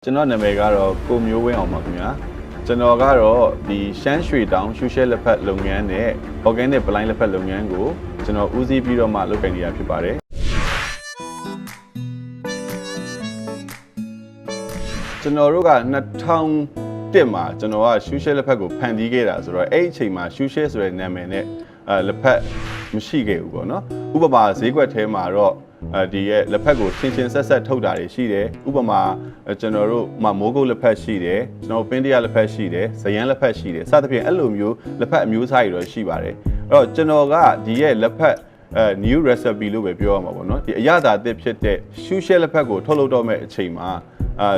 ကျွန်တော်နာမည်ကတော့ကိုမျိုးဝင်းအောင်ပါခင်ဗျာကျွန်တော်ကတော့ဒီရှမ်းရွှေတောင်ရှူရှဲလက်ဖက်လုပ်ငန်းနဲ့ organic ပလိုင်းလက်ဖက်လုပ်ငန်းကိုကျွန်တော်ဦးစီးပြီးတော့မှလုပ်ကိုင်နေရဖြစ်ပါတယ်ကျွန်တော်တို့က2001မှာကျွန်တော်ကရှူရှဲလက်ဖက်ကိုဖန်တီးခဲ့တာဆိုတော့အဲ့ဒီအချိန်မှာရှူရှဲဆိုတဲ့နာမည်နဲ့လက်ဖက်မရှိခဲ့ဘူးပေါ့နော်ဥပမာဈေးကွက်ထဲမှာတော့ဒီရဲ့လက်ဖက်ကိုချင်းဆက်ထုတ်တာတွေရှိတယ်ဥပမာကျွန်တော်တို့မိုးကုတ်လက်ဖက်ရှိတယ်ကျွန်တော်ပင်းတရလက်ဖက်ရှိတယ်ဇယန်းလက်ဖက်ရှိတယ်စသဖြင့်အဲ့လိုမျိုးလက်ဖက်အမျိုးအစားတွေတော့ရှိပါတယ်အဲ့တော့ကျွန်တော်ကဒီရဲ့လက်ဖက်new recipe လို့ပဲပြောရမှာပေါ့နော်ဒီအရသာအသစ်ဖြစ်တဲ့ရှူရှဲလက်ဖက်ကိုထုတ်လုပ်တော့မဲ့အချိန်မှာ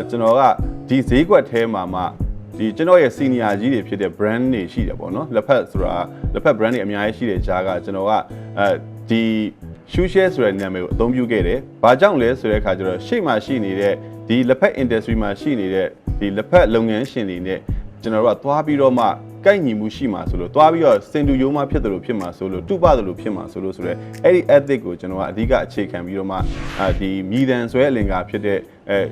ကျွန်တော်ကဒီဈေးကွက်ထဲမှာမှဒီကျွန်တော်ရဲ့ senior ကြီးတွေဖြစ်တဲ့ brand တွေရှိတယ်ပေါ့နော်လက်ဖက်ဆိုတာလက်ဖက် brand တွေအများကြီးရှိတဲ့ကြားကကျွန်တော်ကဒီရှူရှဲဆိုတဲ့နာမည်ကိုအသုံးပြုခဲ့တယ်။ဘာကြောင့်လဲဆိုတဲ့အခါကျတော့ရှေ့မှာရှိနေတဲ့ဒီလက်ဖက် industry မှာရှိနေတဲ့ဒီလက်ဖက်လုပ်ငန်းရှင်တွေနဲ့ကျွန်တော်တို့ကသွားပြီးတော့မှကိုက်ညီမှုရှိမှာဆိုလို့သွားပြီးတော့စင်တူယိုးမှဖြစ်တယ်လို့ဖြစ်မှာဆိုလို့တူပတယ်လို့ဖြစ်မှာဆိုလို့ဆိုတော့အဲ့ဒီ ethic ကိုကျွန်တော်ကအဓိကအခြေခံပြီးတော့မှဒီမြည်တမ်းဆွဲအလင်္ကာဖြစ်တဲ့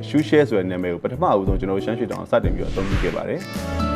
ရှူရှဲဆိုတဲ့နာမည်ကိုပထမအဦးဆုံးကျွန်တော်ရှမ်းရွှေတောင်စတင်ပြီးတော့အသုံးပြုခဲ့ပါတယ်။